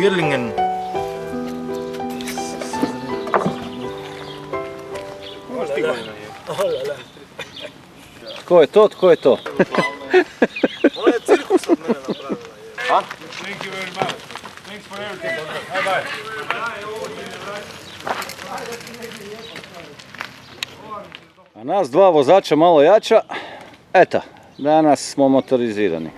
Girlingen. Tko je to? Tko je to? Ona je cirkus od mene napravila. A? Thank you very much. Thanks for everything. Bye bye. A nas dva vozača malo jača. Eto, danas smo motorizirani.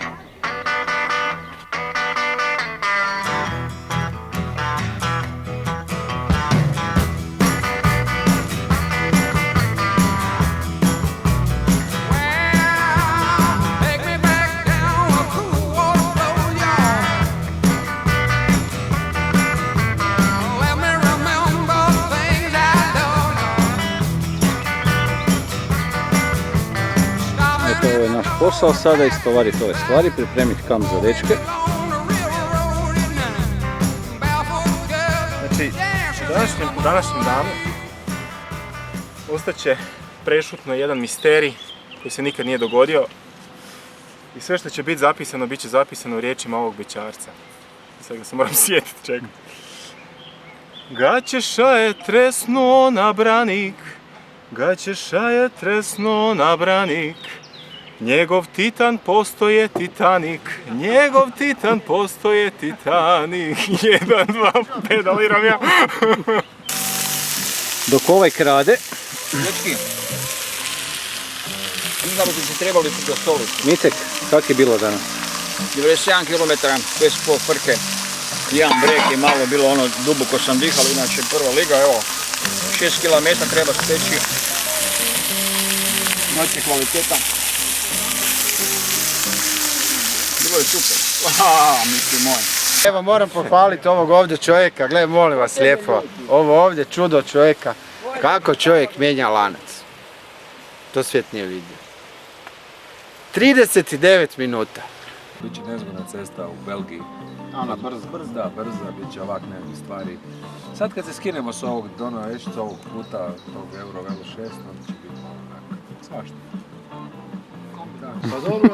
Ovo je naš posao sada, istovariti ove stvari, pripremiti kamp za dečke. Znači, u današnjem danu ostaće prešutno jedan misterij koji se nikad nije dogodio i sve što će biti zapisano, bit će zapisano u riječima ovog bećarca. Sad ga se moram sjetiti, čekaj. Gaćeša je tresnuo na branik, Gaćeša je tresnuo na branik, njegov titan postoje Titanik, njegov titan postoje Titanik. 1, 2, pedaliram ja. Dok ovaj krade, Dečki, mislim da bi se trebali do stolicu. Micek, kak je bilo danas? 91 km, bez pol frke, jedan brek je malo bilo ono, duboko sam dihal, inače prva liga, evo, 6 km treba steći, noć je kvaliteta. Bilo je super, mislim moj. Evo moram pohvaliti ovog ovdje čovjeka, gle molim vas lijepo, ovo ovdje čudo čovjeka, kako čovjek mijenja lanac. To svijet nije vidio. 39 minuta. Biće nezgodna cesta u Belgiji. Ona brza. Da, brza, bit će ovak nekih stvari. Sad kad se skinemo s ovog Dona Ešica, ovog puta, tog Euro Velo 6, onda će biti onak, svašta. Pa dobro,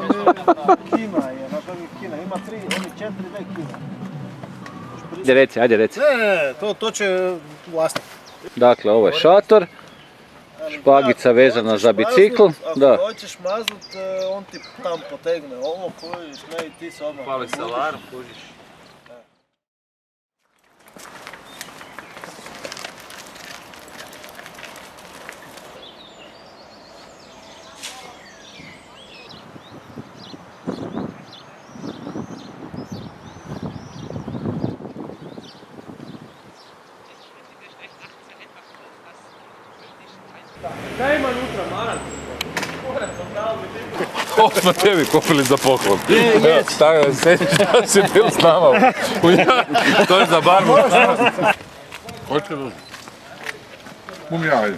Kina je, na ovih Kina, ima 3, oni 4 Kina. Ajde reci. Ne, to će vlasnik. Dakle, ovo je šator, špagica vezana za bicikl. Ako hoćeš maznut, on ti tam potegne ovo, kojiš, ne i ti se odmah. Pali se alarm, kužiš. Ovo smo tebi kupili za poklon. Sjećaš si bil s nama. To je za barbu. Hoćete li? Mumijaj.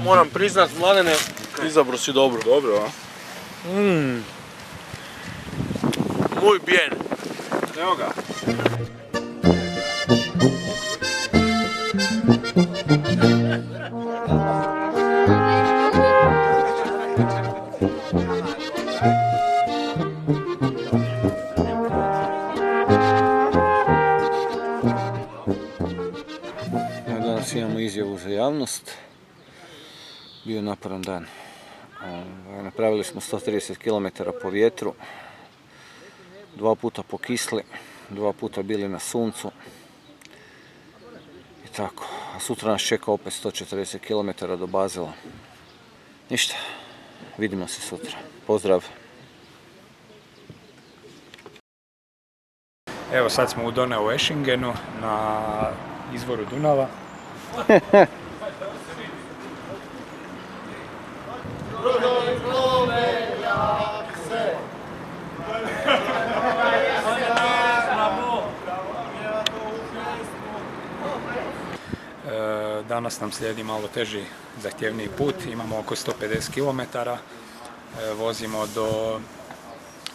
Moram priznat, Mladene, izabro si dobro. Dobro, a? Muy bien. Evo ga. predstavu za javnost. Bio je naporan dan. Napravili smo 130 km po vjetru, 2 puta pokisli, 2 puta bili na suncu i tako. A sutra nas čeka opet 140 km do Basela. Ništa, vidimo se sutra. Pozdrav! Evo sad smo u Donau-Eschingenu na izvoru Dunava. Danas nam slijedi malo teži, zahtjevniji put, imamo oko 150 km, vozimo do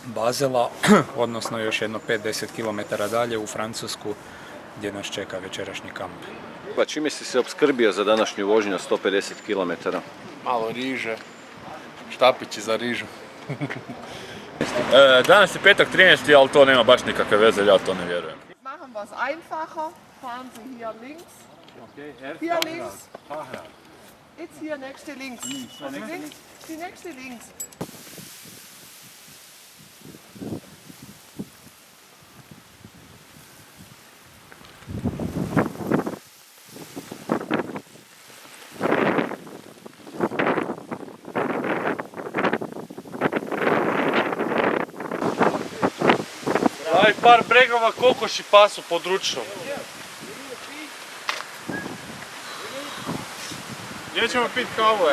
Basela, odnosno još jedno 5-10 km dalje u Francusku gdje nas čeka večerašnji kamp. Pa čime si se opskrbio za današnju vožnju 150 km? Malo riže, štapići za rižu. Danas je petak 13. ali to nema baš nikakve veze, ja to ne vjerujem. Machen wir es einfacher. Fahren Sie hier links. Hier links. Jetzt hier nächste links. Links. Die nächste links. Aj par bregova kokoši pasu pod ručnom. Gdje ćemo pit kavu,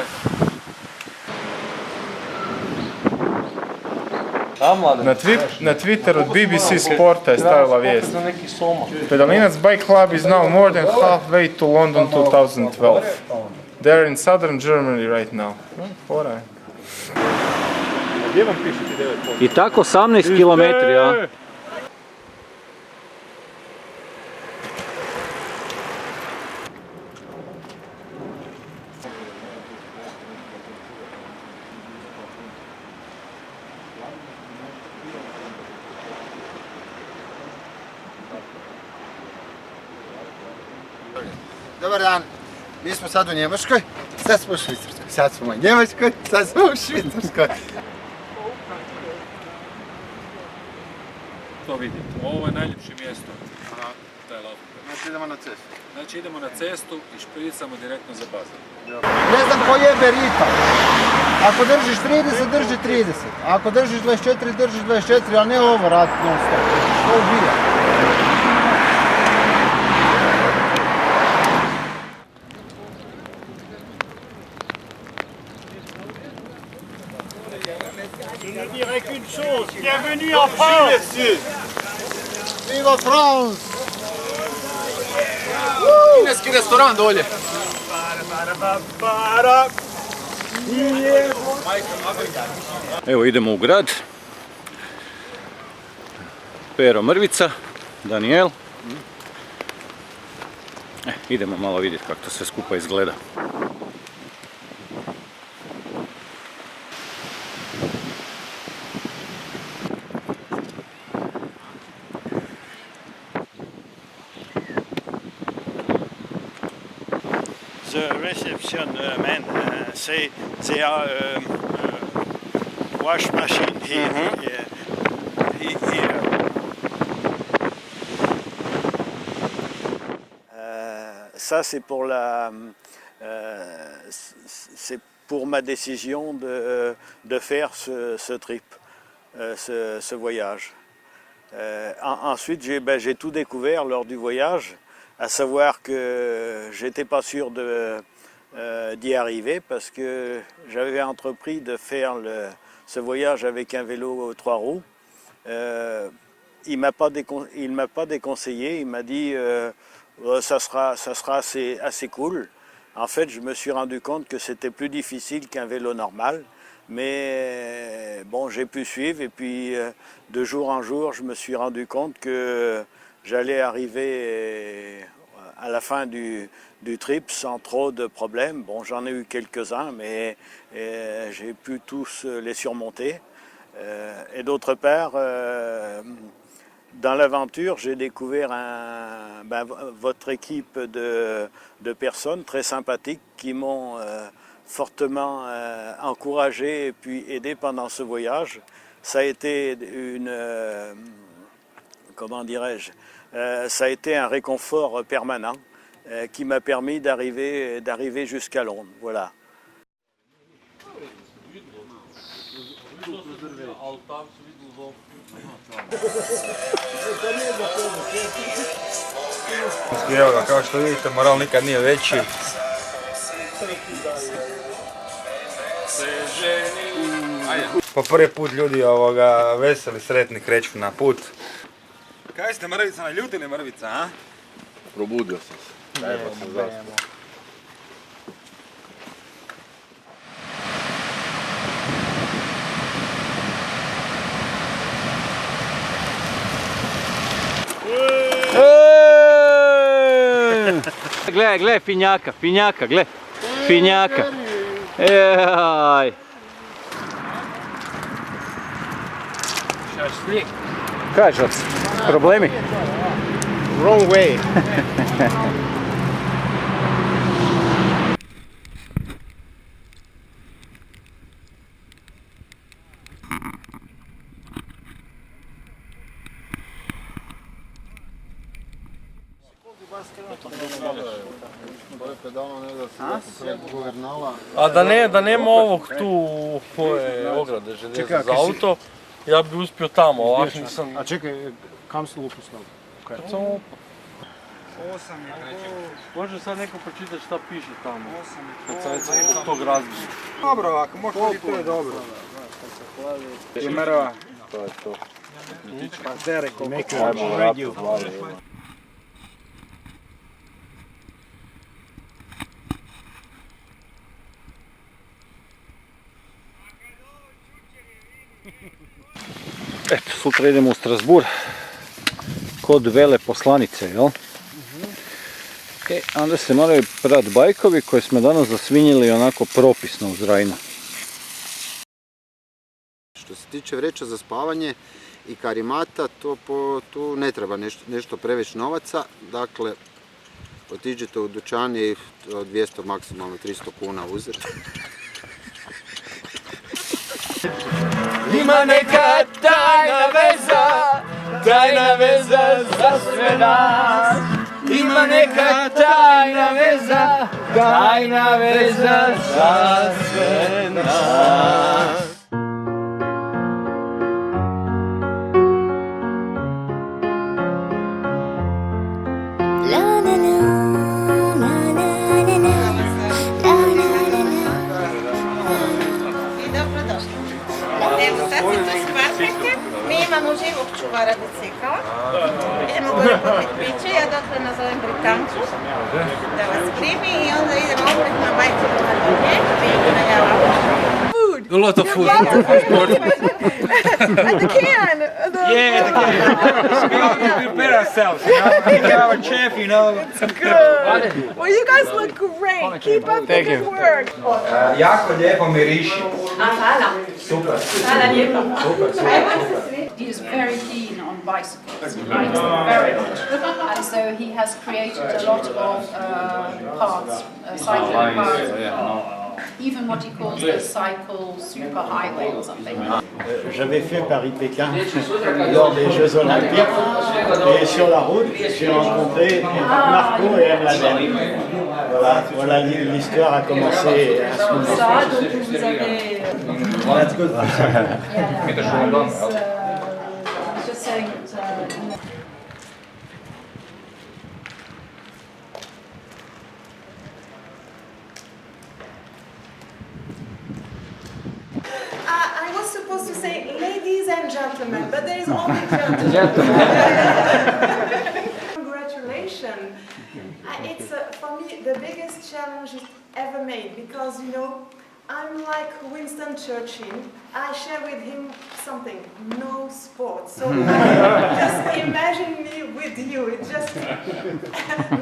Na Twitteru od BBC Sporta je stavila vijest. Pedalinac Bike Club is now more than halfway to London 2012. They're in southern Germany right now. Fora je. Gdje vam piše ti 9%? I tako 18 km, ja? Dobar dan, mi smo sad u Njemačkoj, sad smo u Švicarskoj. Sad smo u Njemačkoj, sad smo u Švicarskoj. To vidite, ovo je najljepše mjesto. Znači idemo na cestu. Znači idemo na cestu i špricamo direktno za Basel. Ne znam ko jebe ritam. Ako držiš 30, drži 30. Ako držiš 24, drži 24, ali ne ovo raditi non stop. To ubija. Bienvenue en France! Viva France! Kineski restoran dolje. Evo idemo u grad. Pero Mrvica, Daniel. Idemo malo vidjeti kako to sve skupa izgleda. The reception man say they are wash machine here. Here. Ça c'est pour c'est pour ma décision de faire ce trip, ce voyage. Ensuite j'ai tout découvert lors du voyage. À savoir que j'étais pas sûr d'y arriver parce que j'avais entrepris de faire ce voyage avec un vélo 3 roues. Il m'a pas déconseillé, il m'a dit ça sera assez cool. En fait, je me suis rendu compte que c'était plus difficile qu'un vélo normal. Mais bon, j'ai pu suivre et puis de jour en jour, je me suis rendu compte que j'allais arriver à la fin du trip sans trop de problèmes. Bon, j'en ai eu quelques-uns, mais j'ai pu tous les surmonter. Et d'autre part, dans l'aventure, j'ai découvert votre équipe de personnes très sympathiques qui m'ont fortement encouragé et puis aidé pendant ce voyage. Ça a été comment dirais-je, ça a été un réconfort permanent qui m'a permis d'arriver jusqu'à Londres. Voilà. Evo ga, kao što vidite, moral nikad nije veći. Po prvi put ljudi veseli, sretni kreću na put. Kaj ste mrvica, naljutili mrvica, a? Probudio sam se. Treba sam zaspao. Gle, finjaka, gle. Finjaka. Ejaj. Kaj žac? Problemi? Wrong way. A da nema ovog tu ove ograde željeza za auto, ja bi uspio tamo, ovako nisam... A čekaj, kam si luku stavu? Kad sam upao. Može sad neko pročitati šta piše tamo, kad sam recimo zbog tog razbija. Dobro, ako možeš biti, to je dobro. Primerova. To je to. Pa zdaj rekao, ajmo radio. Eto, sutra idemo u Strasbourg kod veleposlanice, jel? Onda se moraju prati bajkovi koje smo danas zasvinjili onako propisno uz Rajnu. Što se tiče vreća za spavanje i karimata, tu ne treba nešto previše novaca. Dakle, otiđete u dućan i 200, maksimalno 300 kuna uzeti. Ima neka tajna veza za sve nas. Ima neka tajna veza za sve nas. Evo, sad se tu shvatite, mi imamo živog čuvara bicikla, idemo gore popit piće, ja dakle nazovem Britanku, da vas primi i onda idemo opet na majcu na dolje, vi na javaku. A lot of food. At the can! Yeah, the can. We prepare ourselves, you know. We have a chef, you know. Good! Well, you guys look great. Keep up the good work. Jako lijepo miriši. Hvala. Super. Hvala lijepo. He is very keen on bicycles, he likes them very much, and so he has created a lot of paths, cycling paths, even what he calls the cycle super highway or something. J'avais fait Paris-Pékin lors des Jeux Olympiques et sur la route j'ai rencontré Marco et Emmanuel. Voilà, l'histoire a commencé à ce moment. Ça, donc vous avez... That's good. Just saying that... I was supposed to say ladies and gentlemen, but there is only gentlemen. Congratulations. It's for me the biggest challenge ever made because, you know, I'm like Winston Churchill. I share with him something, no sport. So just imagine me with you. It's just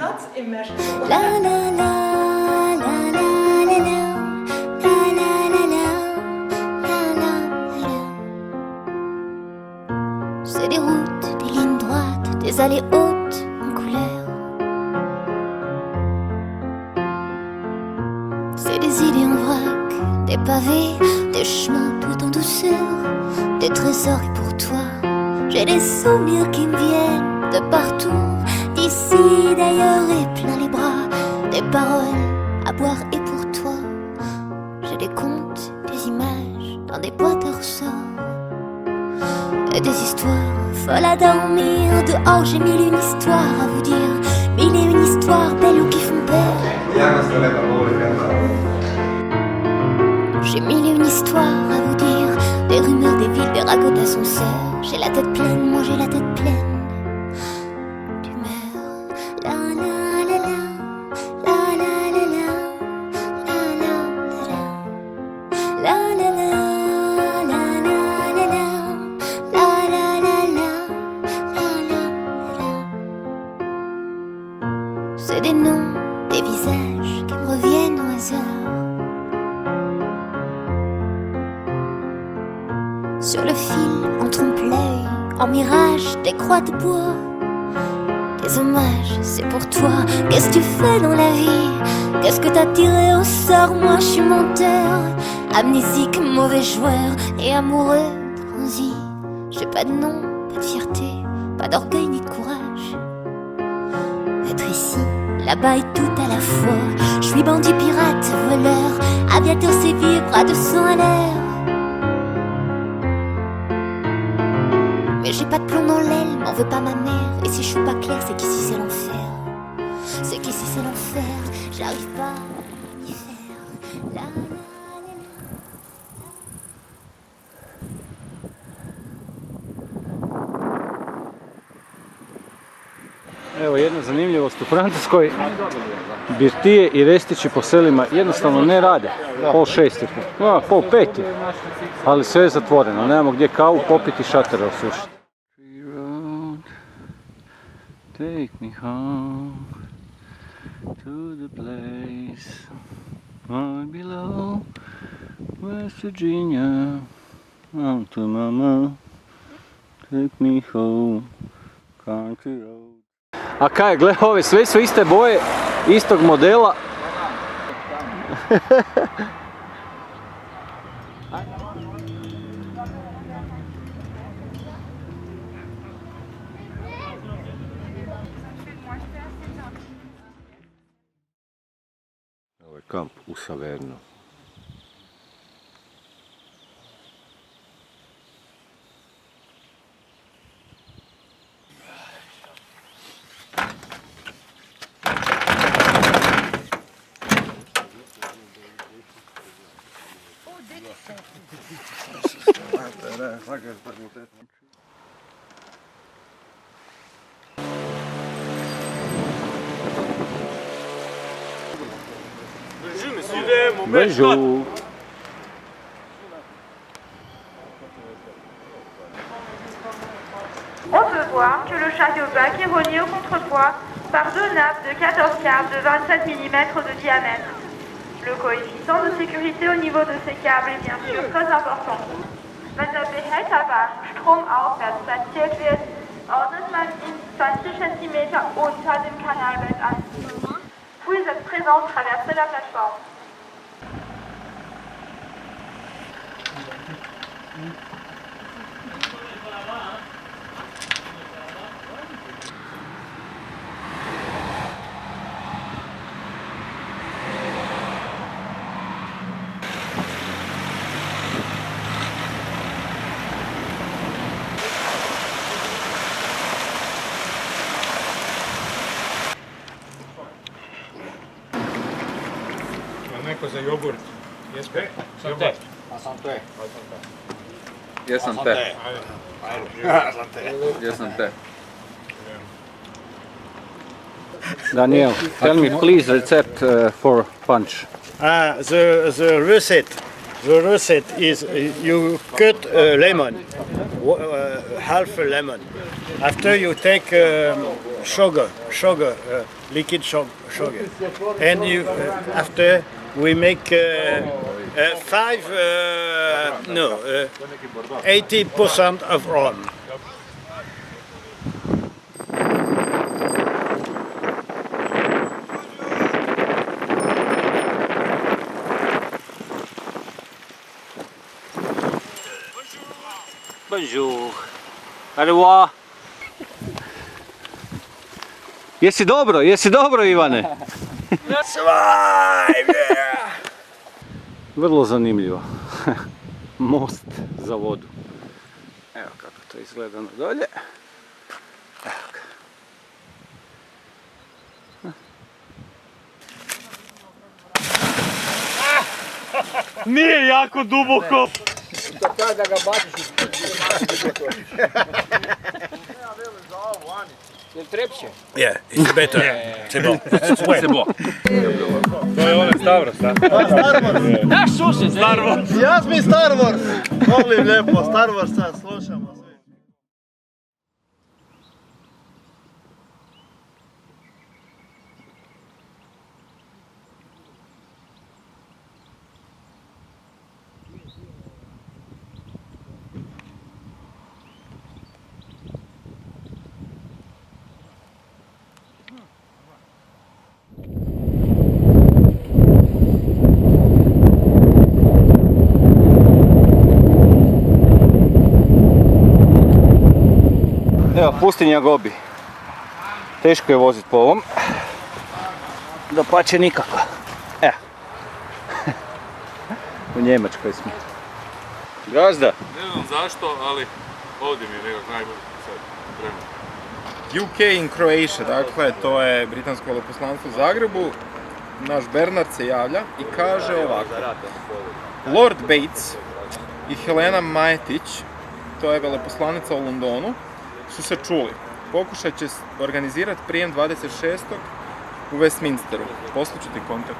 not imaginable. La la la la la la la. Se déroute des lignes droites. des allées hautes en couleur. C'est des idées en vrac, des pavés, des chemins tout en douceur, des trésors et pour toi, j'ai des souvenirs qui me viennent de partout, d'ici, d'ailleurs et plein les bras, des paroles à boire et pour toi, j'ai des contes, des images dans des boîtes à ressorts. Et des histoires folles à dormir. Dehors j'ai mille une histoire à vous dire, mille et une histoires belles ou qui font peur. J'ai mille et une histoires à vous dire, des rumeurs, des villes, des ragots d'ascenseurs. J'ai la tête pleine, moi j'ai la tête pleine d'humeur. La la la la, la la la la, la la la la, la la la. C'est des noms, des visages qui me reviennent au hasard. Sur le fil, en trompe-l'œil, en mirage, des croix de bois. Des hommages, c'est pour toi. Qu'est-ce que tu fais dans la vie? Qu'est-ce que t'as tiré au sort? Moi je suis menteur, amnésique, mauvais joueur et amoureux transi. J'ai pas de nom, pas de fierté, pas d'orgueil ni de courage. Être ici, là-bas et tout à la fois. Je suis bandit, pirate, voleur, aviateur, séville, bras de sang à l'air. Mais j'ai pas de plomb dans l'aile, m'en veut pas ma mère. Et si je suis pas claire, c'est qu'ici c'est l'enfer. C'est qu'ici c'est l'enfer, j'arrive pas à y faire. La, la, la, Evo jedna zanimljivost u Francuskoj, birtije i restići po selima jednostavno ne rade. 5:30 je, 5:30 je, ali sve je zatvoreno, nemamo gdje kavu popiti i šatere osušiti. Take me home to the place far below West Virginia. To mama, take me home, country road. A kaj, gle, ove sve su iste boje, istog modela. Ovo je kamp u Savernu. Bonjour. On peut voir que le chariot bac est relié au contrepoids par deux nappes de 14 câbles de 27 mm de diamètre. Le coefficient de sécurité au niveau de ces câbles est bien sûr très important. Wenn der Behälterwagen stromaufwärts platziert wird, ordnet man ihn 20 cm unter dem Kanalbett an. Puis êtes présent, traversez la plateforme. Neko za jogurt. Jespe? Santé. Santé. Jesam te. Jesam te. Daniel, tell me please recept for punch. The receipt is you cut a lemon, half a lemon. After you take sugar, liquid sugar, and you after we make 80% of rum. Bonjour. Au revoir. Jesi dobro Ivane? Vrlo zanimljivo. Most za vodu. Evo kako to izgleda na dolje. Evo ga. Nije jako duboko. Tako da ga baciš Jel trepće? Yeah, it's better. C'est bon. C'est bon. To je onaj Stavros, da? Star Wars. Naš susjed. Star Wars. Ja mi Star Wars. Volim lijepo Star Warsa, slušamo svi. Evo, pustinja Gobi. Teško je voziti po ovom. Dapače nikako. Evo. U Njemačkoj smo. Gazda. Ne znam zašto, ali ovdje mi je nekako najbolji sad vremena. UK in Croatia, dakle, to je britansko veleposlanstvo u Zagrebu. Naš Bernard se javlja i kaže ovako. Lord Bates i Helena Majetić, to je veleposlanica u Londonu, su se čuli. Pokušat će organizirati prijem 26. u Westminsteru. Poslat ću ti kontakt.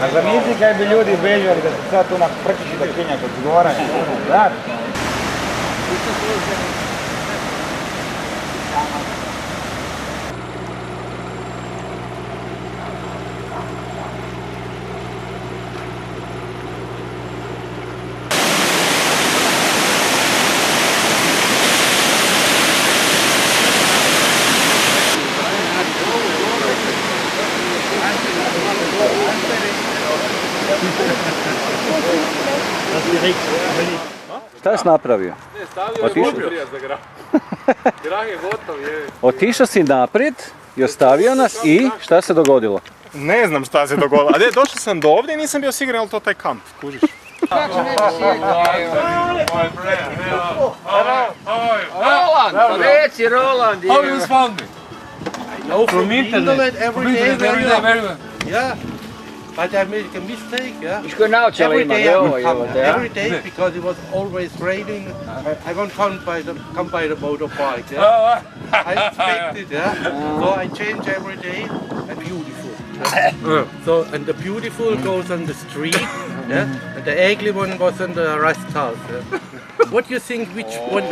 A zamisli kaj bi ljudi bežali da se sad tu na prčići da kinjak od zgoranja. Da. Šta si napravio? Ne, stavio je prije za grah. Grah je gotov, je. Otišao si naprijed i ostavio nas i šta se dogodilo? Ne znam šta se dogodilo. A došao sam do ovdje i nisam bio siguran je li to taj kamp, kužiš? Roland, reci Roland. How you found me? No, from internet every day. Very well. Yeah. But I made a mistake, yeah. Iš koji naočala ima, evo, evo te, ja? Every day, because it was always raining, I won't come by the motorbike, yeah. I expected, yeah. So I change every day, and beautiful. Yeah? So, and the beautiful goes on the street, yeah. And the ugly one goes on the rest house, yeah. What do you think, which one?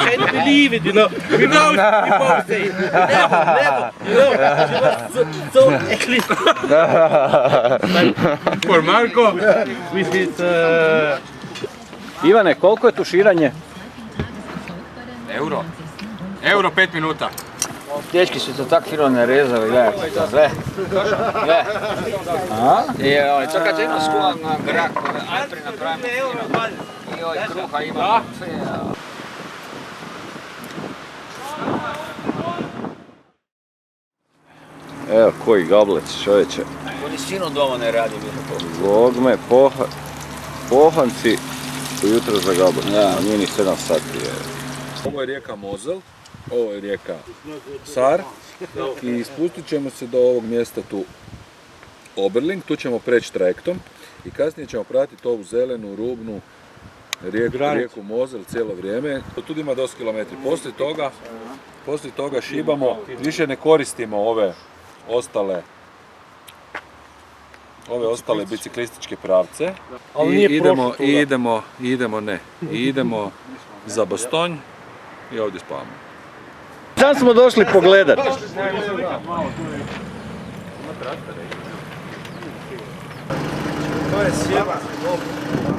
Can't believe it, you know. We both say, never, you know. She was so ugly. For Marko. With his, Ivane, koliko je tuširanje? Euro 5 minuta. Dečki su to tak fino narezali, gledaj. Gle. Gle. I to kad jedno skuvam na grak, najprije napravimo fino. I ovaj kruha ima. Evo koji gablec, čovječe. Oni sino doma ne radi. Zbogme, pohanci ujutro za gablec. A nije ni 7 sati. Ovo je rijeka Mozel, ovo je rijeka Sar i spustit ćemo se do ovog mjesta tu Oberling, tu ćemo preći trajektom i kasnije ćemo pratiti ovu zelenu, rubnu rijeku Mozel cijelo vrijeme. Tu ima dosta kilometri. Poslije toga šibamo, više ne koristimo ove ostale biciklističke pravce i idemo za Bastonj i ovdje spavamo. Sad smo došli pogledat. gore sjeba.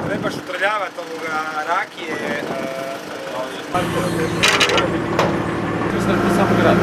Trebaš utrljavati ovoga rakije. Samo grad.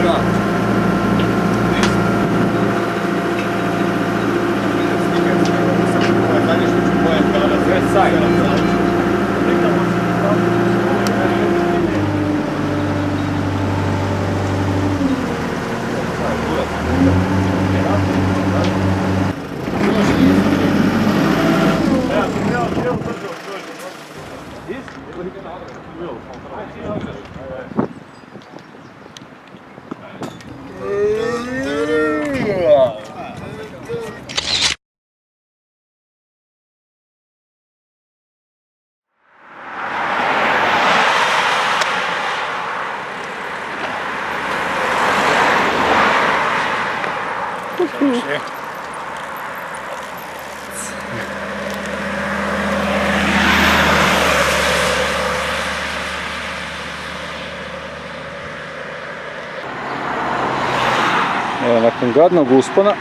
Evo, nakon gadnog uspona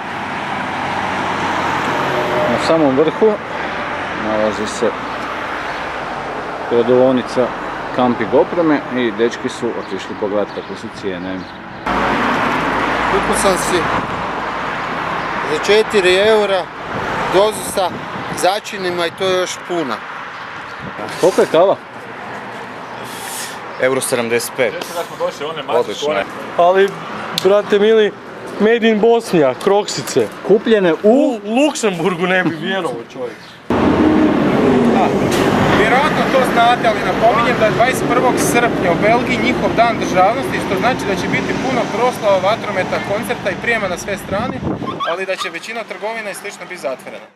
na samom vrhu nalazi se prodavaonica kamping opreme i dečki su otišli pogledati kakve su cijene. Kupio sam si za 4 eura dozu sa začinima i to je još puna. Koliko je kava? Euro 75. Odlično. Ali, brate mili, made in Bosnija, kroksice. Kupljene U Luksemburgu ne bi vjerovao čovjek. Vjerojatno to znate, ali napominjem da je 21. srpnja u Belgiji njihov dan državnosti, što znači da će biti puno proslava, vatrometa, koncerta i prijema na sve strane, ali da će većina trgovina i slično biti zatvorena.